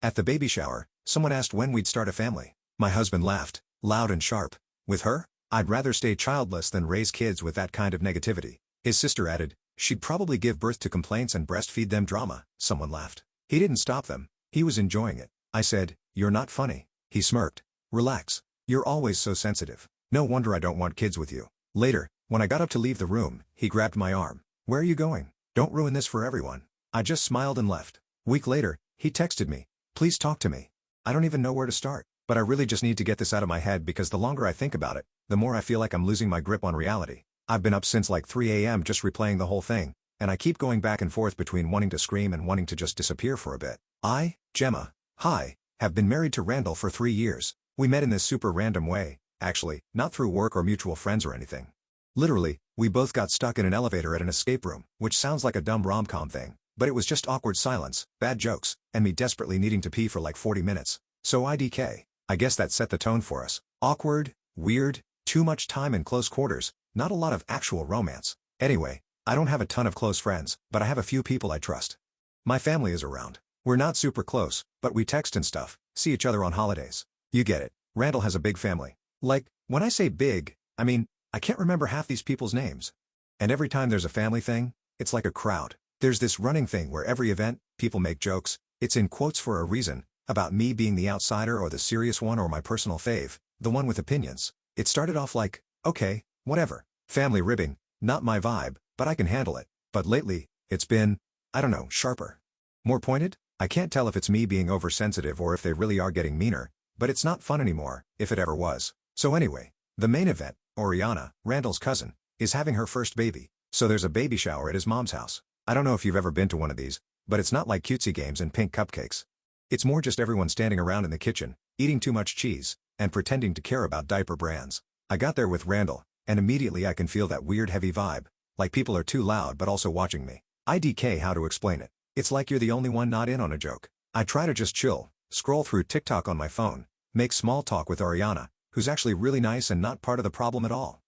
At the baby shower, someone asked when we'd start a family. My husband laughed, loud and sharp. With her? I'd rather stay childless than raise kids with that kind of negativity. His sister added, she'd probably give birth to complaints and breastfeed them drama. Someone laughed. He didn't stop them. He was enjoying it. I said, you're not funny. He smirked. Relax. You're always so sensitive. No wonder I don't want kids with you. Later, when I got up to leave the room, he grabbed my arm. Where are you going? Don't ruin this for everyone. I just smiled and left. Week later, he texted me. Please talk to me. I don't even know where to start, but I really just need to get this out of my head because the longer I think about it, the more I feel like I'm losing my grip on reality. I've been up since like 3 a.m. just replaying the whole thing, and I keep going back and forth between wanting to scream and wanting to just disappear for a bit. I, Gemma, hi, have been married to Randall for 3 years. We met in this super random way, actually, not through work or mutual friends or anything. Literally, we both got stuck in an elevator at an escape room, which sounds like a dumb rom-com thing, but it was just awkward silence, bad jokes, and me desperately needing to pee for like 40 minutes. So IDK. I guess that set the tone for us. Awkward, weird, too much time in close quarters, not a lot of actual romance. Anyway, I don't have a ton of close friends, but I have a few people I trust. My family is around. We're not super close, but we text and stuff, see each other on holidays. You get it. Randall has a big family. Like, when I say big, I mean, I can't remember half these people's names. And every time there's a family thing, it's like a crowd. There's this running thing where every event, people make jokes, it's in quotes for a reason, about me being the outsider or the serious one or my personal fave, the one with opinions. It started off like, okay, whatever, family ribbing, not my vibe, but I can handle it. But lately, it's been, I don't know, sharper. More pointed? I can't tell if it's me being oversensitive or if they really are getting meaner, but it's not fun anymore, if it ever was. So anyway, the main event, Oriana, Randall's cousin, is having her first baby, so there's a baby shower at his mom's house. I don't know if you've ever been to one of these, but it's not like cutesy games and pink cupcakes. It's more just everyone standing around in the kitchen, eating too much cheese, and pretending to care about diaper brands. I got there with Randall, and immediately I can feel that weird heavy vibe, like people are too loud but also watching me. IDK how to explain it. It's like you're the only one not in on a joke. I try to just chill, scroll through TikTok on my phone, make small talk with Oriana, who's actually really nice and not part of the problem at all.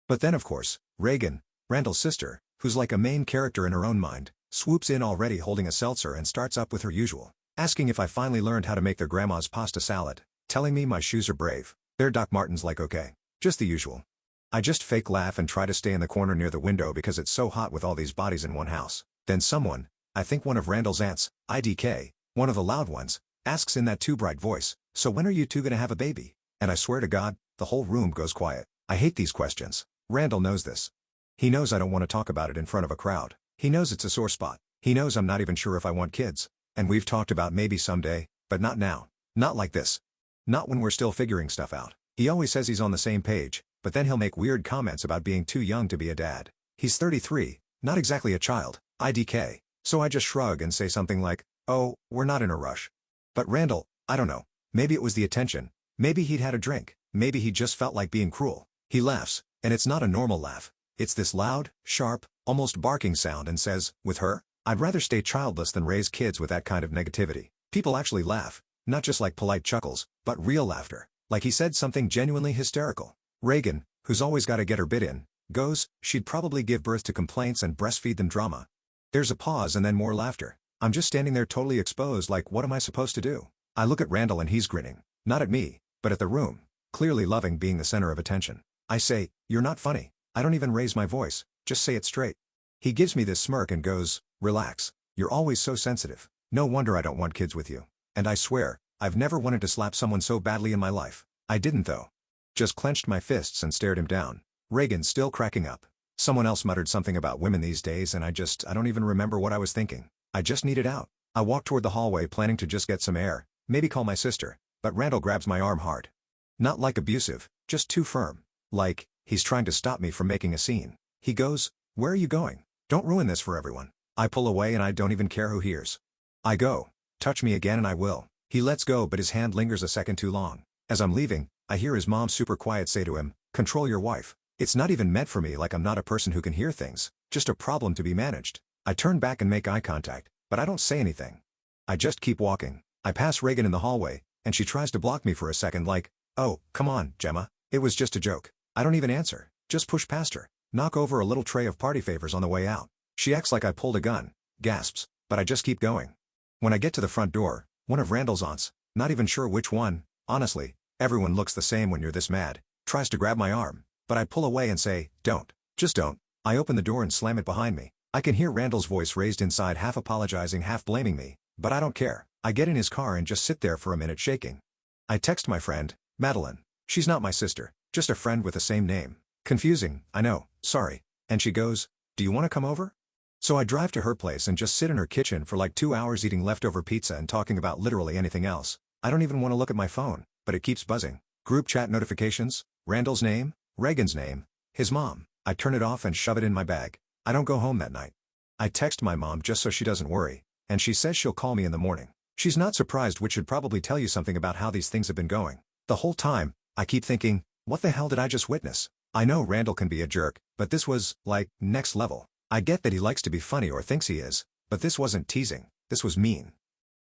But then of course, Reagan, Randall's sister, who's like a main character in her own mind, swoops in already holding a seltzer and starts up with her usual, asking if I finally learned how to make their grandma's pasta salad, telling me my shoes are brave. Their Doc Martens like okay. Just the usual. I just fake laugh and try to stay in the corner near the window because it's so hot with all these bodies in one house. Then someone, I think one of Randall's aunts, IDK, one of the loud ones, asks in that too bright voice, so when are you two gonna have a baby? And I swear to God, the whole room goes quiet. I hate these questions. Randall knows this. He knows I don't want to talk about it in front of a crowd. He knows it's a sore spot. He knows I'm not even sure if I want kids. And we've talked about maybe someday, but not now. Not like this. Not when we're still figuring stuff out. He always says he's on the same page, but then he'll make weird comments about being too young to be a dad. He's 33, not exactly a child, IDK. So I just shrug and say something like, oh, we're not in a rush. But Randall, I don't know. Maybe it was the attention. Maybe he'd had a drink. Maybe he just felt like being cruel. He laughs, and it's not a normal laugh. It's this loud, sharp, almost barking sound and says, with her? I'd rather stay childless than raise kids with that kind of negativity. People actually laugh, not just like polite chuckles, but real laughter. Like he said something genuinely hysterical. Reagan, who's always got to get her bit in, goes, she'd probably give birth to complaints and breastfeed them drama. There's a pause and then more laughter. I'm just standing there totally exposed like what am I supposed to do? I look at Randall and he's grinning. Not at me, but at the room, clearly loving being the center of attention. I say, you're not funny. I don't even raise my voice, just say it straight. He gives me this smirk and goes, relax. You're always so sensitive. No wonder I don't want kids with you. And I swear, I've never wanted to slap someone so badly in my life. I didn't though. Just clenched my fists and stared him down. Reagan still cracking up. Someone else muttered something about women these days and I don't even remember what I was thinking. I just needed out. I walked toward the hallway planning to just get some air, maybe call my sister, but Randall grabs my arm hard. Not like abusive, just too firm. Like, he's trying to stop me from making a scene. He goes, where are you going? Don't ruin this for everyone. I pull away and I don't even care who hears. I go, touch me again and I will. He lets go but his hand lingers a second too long. As I'm leaving, I hear his mom super quiet say to him, control your wife. It's not even meant for me like I'm not a person who can hear things, just a problem to be managed. I turn back and make eye contact, but I don't say anything. I just keep walking. I pass Reagan in the hallway, and she tries to block me for a second like, oh, come on, Gemma. It was just a joke. I don't even answer, just push past her, knock over a little tray of party favors on the way out. She acts like I pulled a gun, gasps, but I just keep going. When I get to the front door, One of Randall's aunts, not even sure which one, honestly, everyone looks the same when you're this mad, tries to grab my arm, but I pull away and say, don't. Just don't. I open the door and slam it behind me. I can hear Randall's voice raised inside, half apologizing, half blaming me, but I don't care. I get in his car and just sit there for a minute shaking. I text my friend, Madeline. She's not my sister, just a friend with the same name. Confusing, I know, sorry. And she goes, do you want to come over? So I drive to her place and just sit in her kitchen for like 2 hours eating leftover pizza and talking about literally anything else. I don't even want to look at my phone, but it keeps buzzing. Group chat notifications, Randall's name, Reagan's name, his mom. I turn it off and shove it in my bag. I don't go home that night. I text my mom just so she doesn't worry, and she says she'll call me in the morning. She's not surprised, which should probably tell you something about how these things have been going. The whole time, I keep thinking, what the hell did I just witness? I know Randall can be a jerk, but this was, like, next level. I get that he likes to be funny or thinks he is, but this wasn't teasing, this was mean.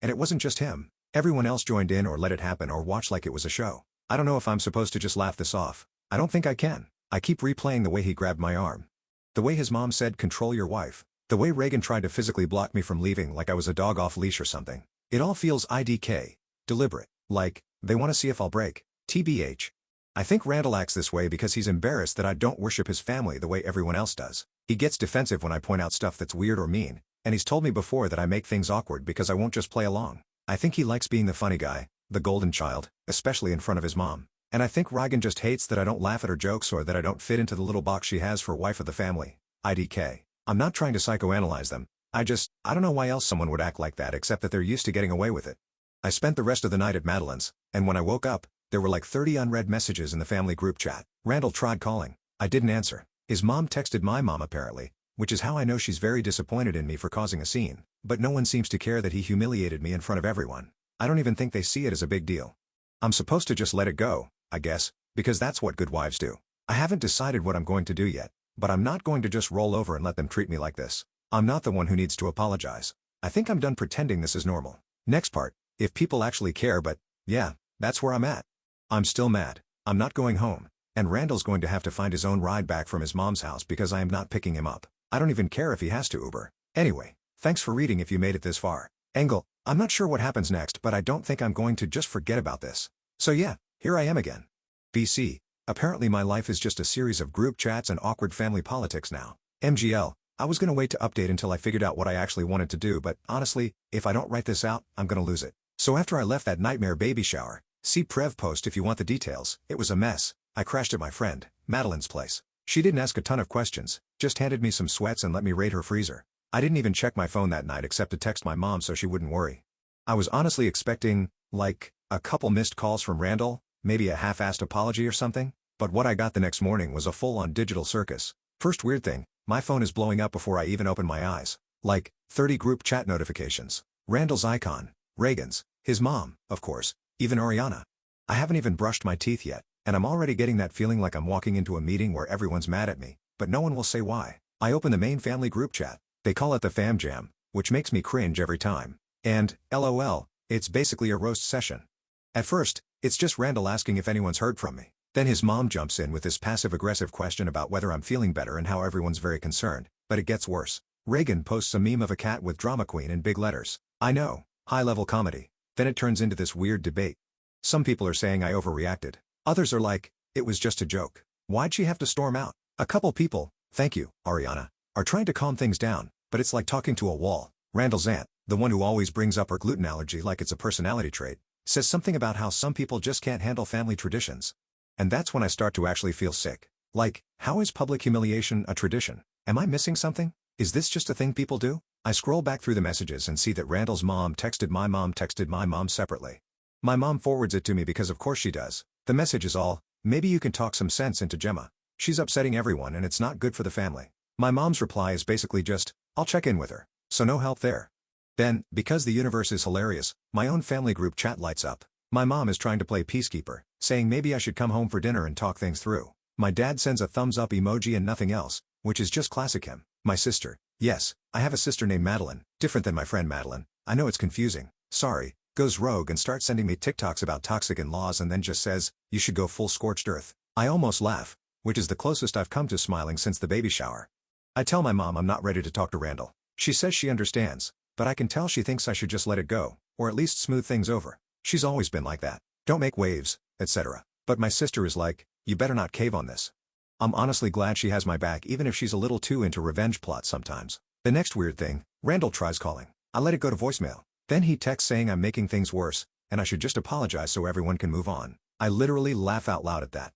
And it wasn't just him. Everyone else joined in or let it happen or watched like it was a show. I don't know if I'm supposed to just laugh this off. I don't think I can. I keep replaying the way he grabbed my arm. The way his mom said, control your wife. The way Reagan tried to physically block me from leaving like I was a dog off leash or something. It all feels IDK. Deliberate. Like, they want to see if I'll break. TBH. I think Randall acts this way because he's embarrassed that I don't worship his family the way everyone else does. He gets defensive when I point out stuff that's weird or mean, and he's told me before that I make things awkward because I won't just play along. I think he likes being the funny guy, the golden child, especially in front of his mom. And I think Reagan just hates that I don't laugh at her jokes or that I don't fit into the little box she has for wife of the family. IDK. I'm not trying to psychoanalyze them. I don't know why else someone would act like that except that they're used to getting away with it. I spent the rest of the night at Madeline's, and when I woke up, there were like 30 unread messages in the family group chat. Randall tried calling. I didn't answer. His mom texted my mom apparently, which is how I know she's very disappointed in me for causing a scene. But no one seems to care that he humiliated me in front of everyone. I don't even think they see it as a big deal. I'm supposed to just let it go, I guess, because that's what good wives do. I haven't decided what I'm going to do yet, but I'm not going to just roll over and let them treat me like this. I'm not the one who needs to apologize. I think I'm done pretending this is normal. Next part, if people actually care, but yeah, that's where I'm at. I'm still mad. I'm not going home, and Randall's going to have to find his own ride back from his mom's house because I am not picking him up. I don't even care if he has to Uber. Anyway, thanks for reading if you made it this far. Engel, I'm not sure what happens next, but I don't think I'm going to just forget about this. So yeah, here I am again. BC, apparently my life is just a series of group chats and awkward family politics now. MGL, I was gonna wait to update until I figured out what I actually wanted to do, but honestly, if I don't write this out, I'm gonna lose it. So after I left that nightmare baby shower, see Prev post if you want the details. It was a mess. I crashed at my friend, Madeline's place. She didn't ask a ton of questions, just handed me some sweats and let me raid her freezer. I didn't even check my phone that night except to text my mom so she wouldn't worry. I was honestly expecting, like, a couple missed calls from Randall, maybe a half-assed apology or something, but what I got the next morning was a full-on digital circus. First weird thing, my phone is blowing up before I even open my eyes. Like, 30 group chat notifications. Randall's icon, Reagan's, his mom, of course, even Ariana. I haven't even brushed my teeth yet, and I'm already getting that feeling like I'm walking into a meeting where everyone's mad at me, but no one will say why. I open the main family group chat. They call it the Fam Jam, which makes me cringe every time. And, LOL, it's basically a roast session. At first, it's just Randall asking if anyone's heard from me. Then his mom jumps in with this passive-aggressive question about whether I'm feeling better and how everyone's very concerned, but it gets worse. Reagan posts a meme of a cat with drama queen in big letters. I know, high-level comedy. Then it turns into this weird debate. Some people are saying I overreacted. Others are like, it was just a joke. Why'd she have to storm out? A couple people, thank you, Ariana, are trying to calm things down, but it's like talking to a wall. Randall's aunt, the one who always brings up her gluten allergy like it's a personality trait, says something about how some people just can't handle family traditions. And that's when I start to actually feel sick. Like, how is public humiliation a tradition? Am I missing something? Is this just a thing people do? I scroll back through the messages and see that Randall's mom texted my mom separately. My mom forwards it to me because of course she does. The message is all, maybe you can talk some sense into Gemma. She's upsetting everyone and it's not good for the family. My mom's reply is basically just, I'll check in with her. So no help there. Then, because the universe is hilarious, my own family group chat lights up. My mom is trying to play peacekeeper, saying maybe I should come home for dinner and talk things through. My dad sends a thumbs up emoji and nothing else, which is just classic him. My sister. Yes, I have a sister named Madeline, different than my friend Madeline. I know it's confusing. Sorry. Goes rogue and starts sending me TikToks about toxic in-laws and then just says, you should go full scorched earth. I almost laugh, which is the closest I've come to smiling since the baby shower. I tell my mom I'm not ready to talk to Randall. She says she understands, but I can tell she thinks I should just let it go. or at least smooth things over. She's always been like that. Don't make waves, etc. But my sister is like, you better not cave on this. I'm honestly glad she has my back even if she's a little too into revenge plots sometimes. The next weird thing, Randall tries calling. I let it go to voicemail. Then he texts saying I'm making things worse, and I should just apologize so everyone can move on. I literally laugh out loud at that.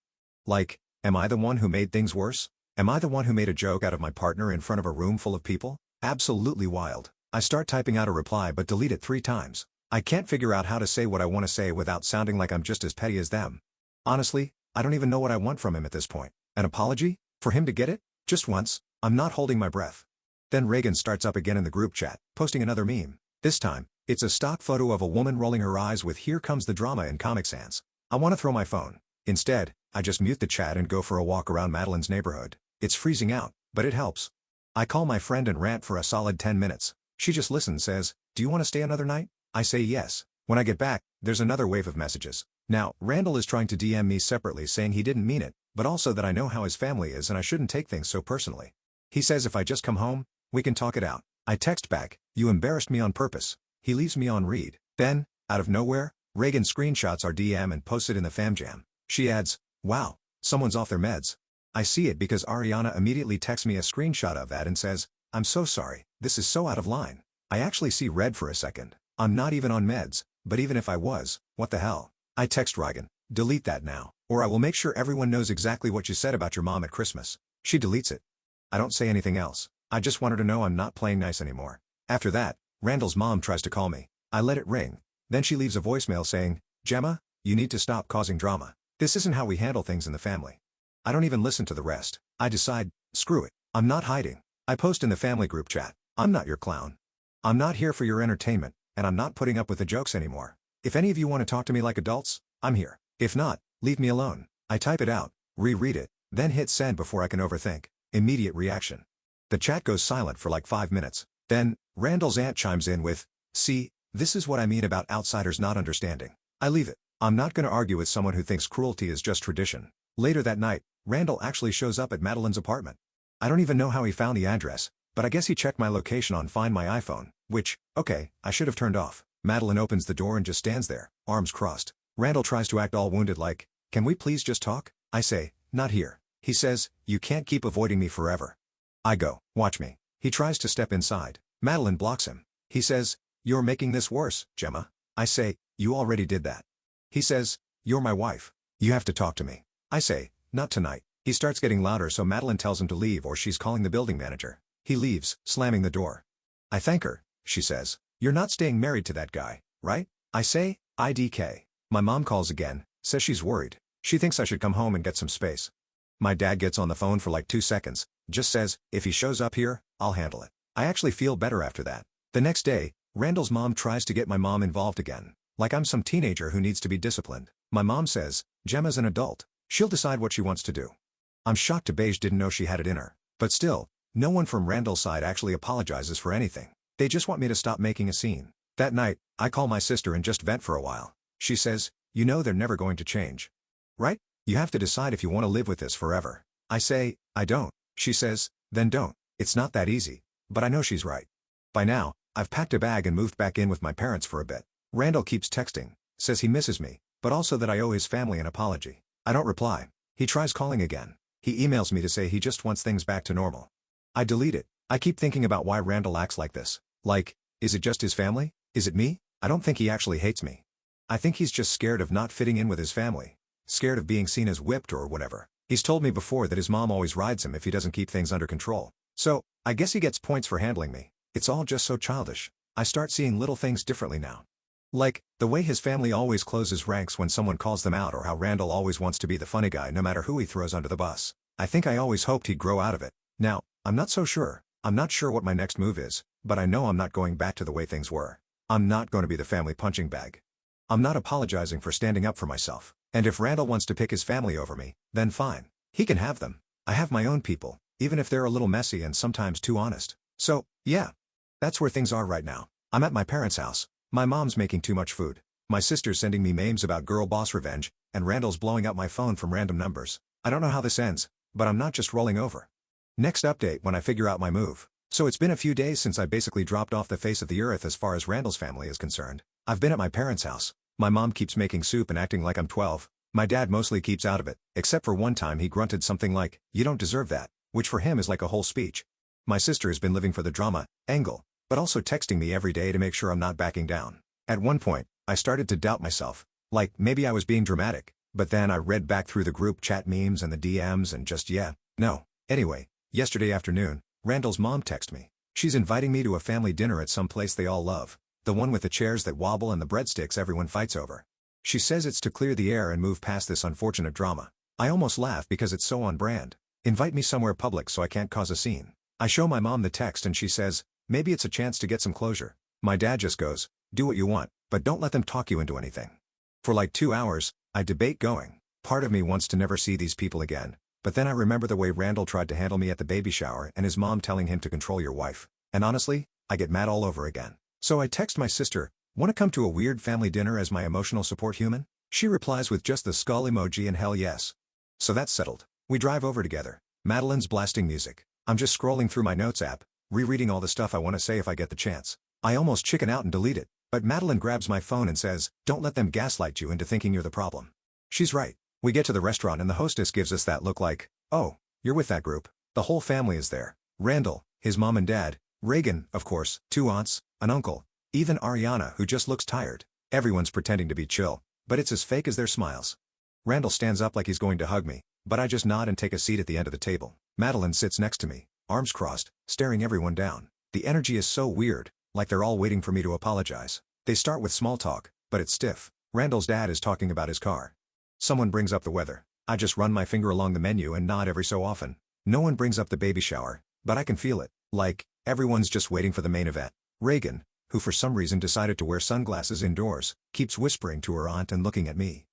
Like, am I the one who made things worse? Am I the one who made a joke out of my partner in front of a room full of people? Absolutely wild. I start typing out a reply but delete it 3 times. I can't figure out how to say what I want to say without sounding like I'm just as petty as them. Honestly, I don't even know what I want from him at this point. An apology? For him to get it? Just once? I'm not holding my breath. Then Reagan starts up again in the group chat, posting another meme. This time, it's a stock photo of a woman rolling her eyes with "Here comes the drama" in Comic Sans. I want to throw my phone. Instead, I just mute the chat and go for a walk around Madeline's neighborhood. It's freezing out, but it helps. I call my friend and rant for a solid 10 minutes. She just listens, says, "Do you want to stay another night?" I say yes. When I get back, there's another wave of messages. Now, Randall is trying to DM me separately saying he didn't mean it, but also that I know how his family is and I shouldn't take things so personally. He says if I just come home, we can talk it out. I text back, "You embarrassed me on purpose." He leaves me on read. Then, out of nowhere, Reagan screenshots our DM and posts it in the FamJam. She adds, "Wow, someone's off their meds." I see it because Ariana immediately texts me a screenshot of that and says, "I'm so sorry, this is so out of line." I actually see red for a second. I'm not even on meds, but even if I was, what the hell? I text Reagan, "Delete that now, or I will make sure everyone knows exactly what you said about your mom at Christmas." She deletes it. I don't say anything else. I just want her to know I'm not playing nice anymore. After that, Randall's mom tries to call me. I let it ring. Then she leaves a voicemail saying, "Gemma, you need to stop causing drama. This isn't how we handle things in the family." I don't even listen to the rest. I decide, screw it. I'm not hiding. I post in the family group chat, "I'm not your clown. I'm not here for your entertainment, and I'm not putting up with the jokes anymore. If any of you want to talk to me like adults, I'm here. If not, leave me alone." I type it out, reread it, then hit send before I can overthink. Immediate reaction. The chat goes silent for like 5 minutes. Then, Randall's aunt chimes in with, "See, this is what I mean about outsiders not understanding." I leave it. I'm not gonna argue with someone who thinks cruelty is just tradition. Later that night, Randall actually shows up at Madeline's apartment. I don't even know how he found the address, but I guess he checked my location on Find My iPhone, which, okay, I should have turned off. Madeline opens the door and just stands there, arms crossed. Randall tries to act all wounded like, "Can we please just talk?" I say, "Not here." He says, "You can't keep avoiding me forever." I go, "Watch me." He tries to step inside. Madeline blocks him. He says, "You're making this worse, Gemma." I say, "You already did that." He says, "You're my wife. You have to talk to me." I say, "Not tonight." He starts getting louder so Madeline tells him to leave or she's calling the building manager. He leaves, slamming the door. I thank her. She says, "You're not staying married to that guy, right?" I say, "IDK." My mom calls again, says she's worried. She thinks I should come home and get some space. My dad gets on the phone for like 2 seconds, just says, "If he shows up here, I'll handle it." I actually feel better after that. The next day, Randall's mom tries to get my mom involved again. Like I'm some teenager who needs to be disciplined. My mom says, "Gemma's an adult. She'll decide what she wants to do." I'm shocked Beige didn't know she had it in her. But still, no one from Randall's side actually apologizes for anything. They just want me to stop making a scene. That night, I call my sister and just vent for a while. She says, "You know they're never going to change. Right? You have to decide if you want to live with this forever." I say, "I don't." She says, "Then don't. It's not that easy." But I know she's right. By now, I've packed a bag and moved back in with my parents for a bit. Randall keeps texting, says he misses me, but also that I owe his family an apology. I don't reply. He tries calling again. He emails me to say he just wants things back to normal. I delete it. I keep thinking about why Randall acts like this. Like, is it just his family? Is it me? I don't think he actually hates me. I think he's just scared of not fitting in with his family. Scared of being seen as whipped or whatever. He's told me before that his mom always rides him if he doesn't keep things under control. So, I guess he gets points for handling me. It's all just so childish. I start seeing little things differently now. Like, the way his family always closes ranks when someone calls them out or how Randall always wants to be the funny guy no matter who he throws under the bus. I think I always hoped he'd grow out of it. Now, I'm not so sure. I'm not sure what my next move is, but I know I'm not going back to the way things were. I'm not going to be the family punching bag. I'm not apologizing for standing up for myself. And if Randall wants to pick his family over me, then fine. He can have them. I have my own people, even if they're a little messy and sometimes too honest. So, yeah. That's where things are right now. I'm at my parents' house. My mom's making too much food. My sister's sending me memes about girl boss revenge, and Randall's blowing up my phone from random numbers. I don't know how this ends, but I'm not just rolling over. Next update when I figure out my move. So it's been a few days since I basically dropped off the face of the earth as far as Randall's family is concerned. I've been at my parents' house. My mom keeps making soup and acting like I'm 12. My dad mostly keeps out of it, except for one time he grunted something like, "You don't deserve that," which for him is like a whole speech. My sister has been living for the drama angle, but also texting me every day to make sure I'm not backing down. At one point, I started to doubt myself. Like, maybe I was being dramatic, but then I read back through the group chat memes and the DMs and just no. Anyway, yesterday afternoon, Randall's mom texted me. She's inviting me to a family dinner at some place they all love. The one with the chairs that wobble and the breadsticks everyone fights over. She says it's to clear the air and move past this unfortunate drama. I almost laugh because it's so on brand. Invite me somewhere public so I can't cause a scene. I show my mom the text and she says, maybe it's a chance to get some closure. My dad just goes, do what you want, but don't let them talk you into anything. For like 2 hours, I debate going. Part of me wants to never see these people again, but then I remember the way Randall tried to handle me at the baby shower and his mom telling him to control your wife. And honestly, I get mad all over again. So I text my sister, "Want to come to a weird family dinner as my emotional support human?" She replies with just the skull emoji and hell yes. So that's settled. We drive over together. Madeline's blasting music. I'm just scrolling through my notes app, rereading all the stuff I want to say if I get the chance. I almost chicken out and delete it, but Madeline grabs my phone and says, "Don't let them gaslight you into thinking you're the problem." She's right. We get to the restaurant and the hostess gives us that look like, "Oh, you're with that group." The whole family is there. Randall, his mom and dad, Reagan, of course, 2 aunts, an uncle, even Ariana who just looks tired. Everyone's pretending to be chill, but it's as fake as their smiles. Randall stands up like he's going to hug me, but I just nod and take a seat at the end of the table. Madeline sits next to me, arms crossed, staring everyone down. The energy is so weird, like they're all waiting for me to apologize. They start with small talk, but it's stiff. Randall's dad is talking about his car. Someone brings up the weather. I just run my finger along the menu and nod every so often. No one brings up the baby shower, but I can feel it. Like, everyone's just waiting for the main event. Reagan, who for some reason decided to wear sunglasses indoors, keeps whispering to her aunt and looking at me.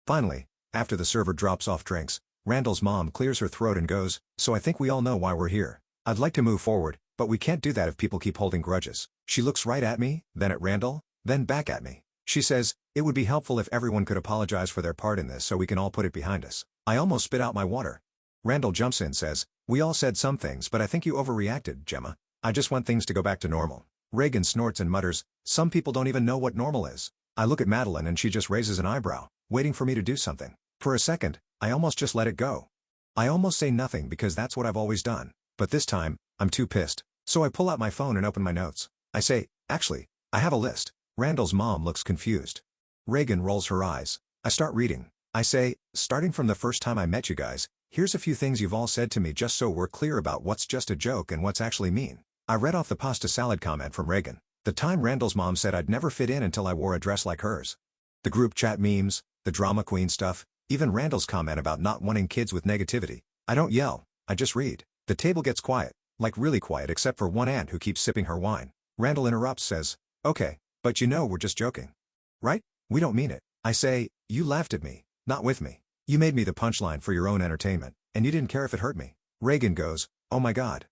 Finally, after the server drops off drinks, Randall's mom clears her throat and goes, "So I think we all know why we're here. I'd like to move forward, but we can't do that if people keep holding grudges." She looks right at me, then at Randall, then back at me. She says, "It would be helpful if everyone could apologize for their part in this so we can all put it behind us." I almost spit out my water. Randall jumps in, says, "We all said some things, but I think you overreacted, Gemma. I just want things to go back to normal." Reagan snorts and mutters, "Some people don't even know what normal is." I look at Madeline and she just raises an eyebrow, waiting for me to do something. For a second, I almost just let it go. I almost say nothing because that's what I've always done. But this time, I'm too pissed. So I pull out my phone and open my notes. I say, "Actually, I have a list." Randall's mom looks confused. Reagan rolls her eyes. I start reading. I say, "Starting from the first time I met you guys, here's a few things you've all said to me just so we're clear about what's just a joke and what's actually mean." I read off the pasta salad comment from Reagan. The time Randall's mom said I'd never fit in until I wore a dress like hers. The group chat memes, the drama queen stuff, even Randall's comment about not wanting kids with negativity. I don't yell, I just read. The table gets quiet, like really quiet except for one aunt who keeps sipping her wine. Randall interrupts, says, "Okay, but you know we're just joking. Right? We don't mean it." I say, "You laughed at me, not with me. You made me the punchline for your own entertainment, and you didn't care if it hurt me." Reagan goes, "Oh my God.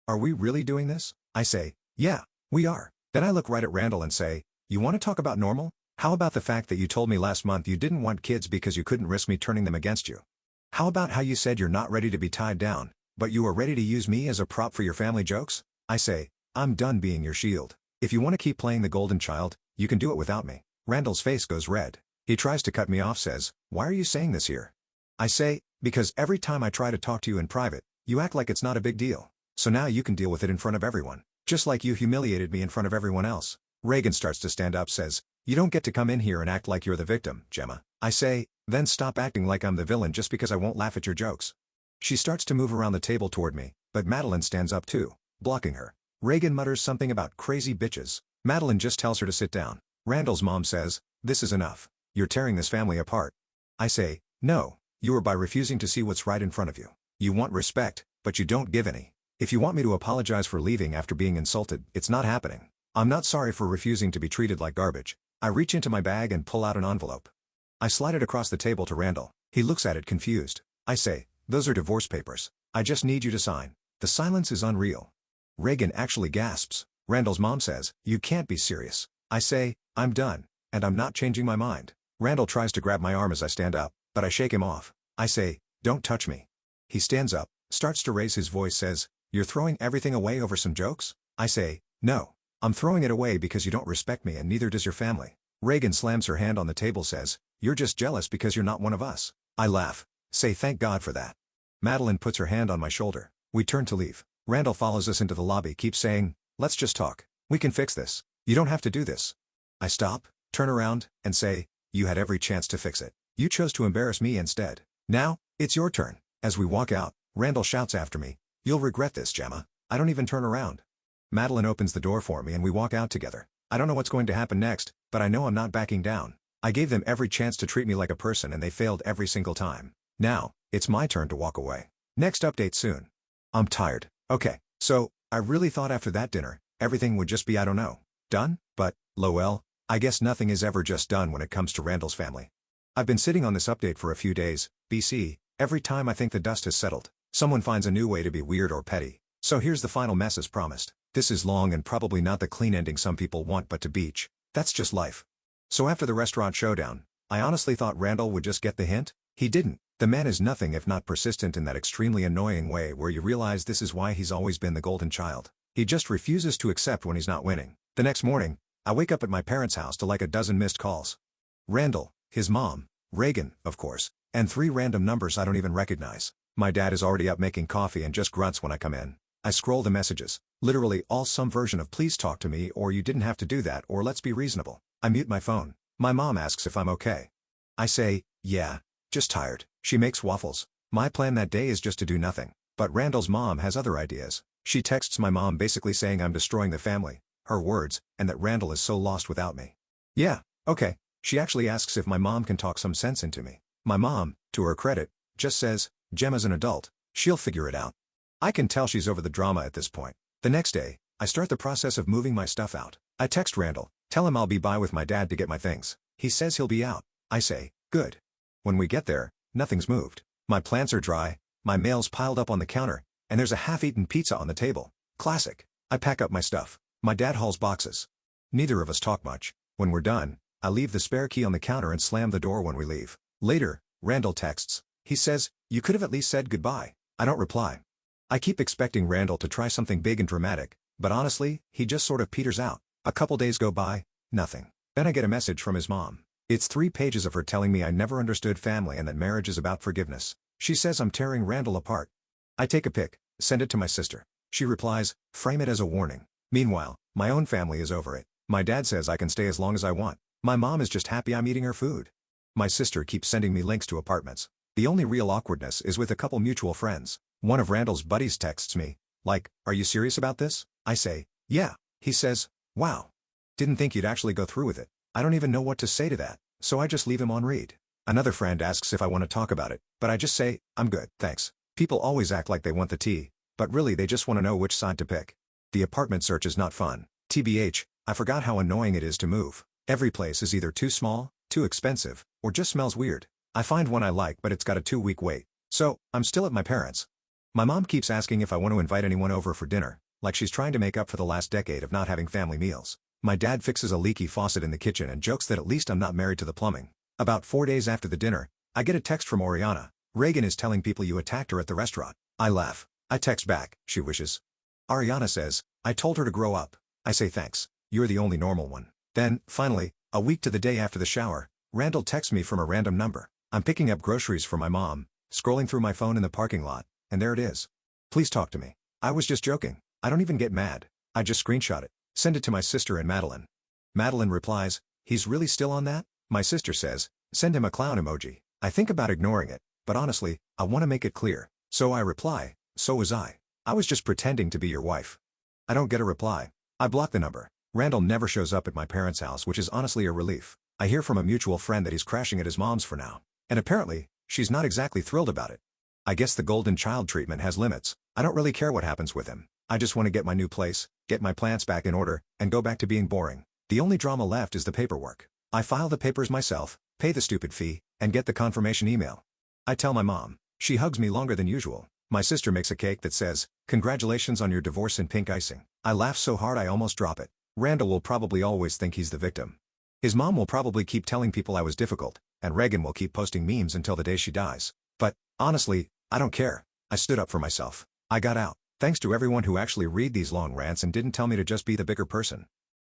Are we really doing this?" I say, "Yeah, we are." Then I look right at Randall and say, "You want to talk about normal? How about the fact that you told me last month you didn't want kids because you couldn't risk me turning them against you? How about how you said you're not ready to be tied down, but you are ready to use me as a prop for your family jokes?" I say, "I'm done being your shield. If you want to keep playing the golden child, you can do it without me." Randall's face goes red. He tries to cut me off, says, "Why are you saying this here?" I say, "Because every time I try to talk to you in private, you act like it's not a big deal. So now you can deal with it in front of everyone. Just like you humiliated me in front of everyone else." Reagan starts to stand up, says, "You don't get to come in here and act like you're the victim, Gemma." I say, "Then stop acting like I'm the villain just because I won't laugh at your jokes." She starts to move around the table toward me, but Madeline stands up too, blocking her. Reagan mutters something about crazy bitches. Madeline just tells her to sit down. Randall's mom says, "This is enough. You're tearing this family apart." I say, "No, you are by refusing to see what's right in front of you. You want respect, but you don't give any. If you want me to apologize for leaving after being insulted, it's not happening. I'm not sorry for refusing to be treated like garbage." I reach into my bag and pull out an envelope. I slide it across the table to Randall. He looks at it confused. I say, "Those are divorce papers. I just need you to sign." The silence is unreal. Reagan actually gasps. Randall's mom says, "You can't be serious." I say, "I'm done, and I'm not changing my mind." Randall tries to grab my arm as I stand up, but I shake him off. I say, "Don't touch me." He stands up, starts to raise his voice, says, You're throwing everything away over some jokes? I say, no. I'm throwing it away because you don't respect me and neither does your family. Reagan slams her hand on the table says, you're just jealous because you're not one of us. I laugh. Say thank God for that. Madeline puts her hand on my shoulder. We turn to leave. Randall follows us into the lobby, keeps saying, let's just talk. We can fix this. You don't have to do this. I stop, turn around, and say, you had every chance to fix it. You chose to embarrass me instead. Now, it's your turn. As we walk out, Randall shouts after me, you'll regret this, Gemma. I don't even turn around. Madeline opens the door for me and we walk out together. I don't know what's going to happen next, but I know I'm not backing down. I gave them every chance to treat me like a person and they failed every single time. Now, it's my turn to walk away. Next update soon. I'm tired. Okay, so, I really thought after that dinner, everything would just be I don't know, done, but, lol, I guess nothing is ever just done when it comes to Randall's family. I've been sitting on this update for a few days, BC, every time I think the dust has settled, someone finds a new way to be weird or petty. So here's the final mess as promised. This is long and probably not the clean ending some people want but to beach. That's just life. So after the restaurant showdown, I honestly thought Randall would just get the hint. He didn't. The man is nothing if not persistent in that extremely annoying way where you realize this is why he's always been the golden child. He just refuses to accept when he's not winning. The next morning, I wake up at my parents' house to like a dozen missed calls. Randall, his mom, Reagan, of course, and 3 random numbers I don't even recognize. My dad is already up making coffee and just grunts when I come in. I scroll the messages, literally all some version of please talk to me or you didn't have to do that or let's be reasonable. I mute my phone. My mom asks if I'm okay. I say, yeah, just tired. She makes waffles. My plan that day is just to do nothing. But Randall's mom has other ideas. She texts my mom basically saying I'm destroying the family, her words, and that Randall is so lost without me. Yeah, okay. She actually asks if my mom can talk some sense into me. My mom, to her credit, just says, Gemma's an adult. She'll figure it out. I can tell she's over the drama at this point. The next day, I start the process of moving my stuff out. I text Randall, tell him I'll be by with my dad to get my things. He says he'll be out. I say, good. When we get there, nothing's moved. My plants are dry, my mail's piled up on the counter, and there's a half-eaten pizza on the table. Classic. I pack up my stuff. My dad hauls boxes. Neither of us talk much. When we're done, I leave the spare key on the counter and slam the door when we leave. Later, Randall texts. He says, you could have at least said goodbye. I don't reply. I keep expecting Randall to try something big and dramatic, but honestly, he just sort of peters out. A couple days go by, nothing. Then I get a message from his mom. It's 3 pages of her telling me I never understood family and that marriage is about forgiveness. She says I'm tearing Randall apart. I take a pic, send it to my sister. She replies, frame it as a warning. Meanwhile, my own family is over it. My dad says I can stay as long as I want. My mom is just happy I'm eating her food. My sister keeps sending me links to apartments. The only real awkwardness is with a couple mutual friends. One of Randall's buddies texts me, like, are you serious about this? I say, yeah. He says, wow. Didn't think you'd actually go through with it. I don't even know what to say to that, so I just leave him on read. Another friend asks if I want to talk about it, but I just say, I'm good, thanks. People always act like they want the tea, but really they just want to know which side to pick. The apartment search is not fun. TBH, I forgot how annoying it is to move. Every place is either too small, too expensive, or just smells weird. I find one I like but it's got a 2-week wait. So, I'm still at my parents'. My mom keeps asking if I want to invite anyone over for dinner, like she's trying to make up for the last decade of not having family meals. My dad fixes a leaky faucet in the kitchen and jokes that at least I'm not married to the plumbing. About 4 days after the dinner, I get a text from Oriana. Reagan is telling people you attacked her at the restaurant. I laugh. I text back, she wishes. Ariana says, I told her to grow up. I say thanks, you're the only normal one. Then, finally, a week to the day after the shower, Randall texts me from a random number. I'm picking up groceries for my mom, scrolling through my phone in the parking lot, and there it is. Please talk to me. I was just joking. I don't even get mad. I just screenshot it, send it to my sister and Madeline. Madeline replies, he's really still on that? My sister says, send him a clown emoji. I think about ignoring it, but honestly, I want to make it clear. So I reply, so was I. I was just pretending to be your wife. I don't get a reply. I block the number. Randall never shows up at my parents' house, which is honestly a relief. I hear from a mutual friend that he's crashing at his mom's for now. And apparently, she's not exactly thrilled about it. I guess the golden child treatment has limits. I don't really care what happens with him. I just want to get my new place, get my plants back in order, and go back to being boring. The only drama left is the paperwork. I file the papers myself, pay the stupid fee, and get the confirmation email. I tell my mom. She hugs me longer than usual. My sister makes a cake that says, congratulations on your divorce in pink icing. I laugh so hard I almost drop it. Randall will probably always think he's the victim. His mom will probably keep telling people I was difficult, and Reagan will keep posting memes until the day she dies. But, honestly, I don't care. I stood up for myself. I got out. Thanks to everyone who actually read these long rants and didn't tell me to just be the bigger person.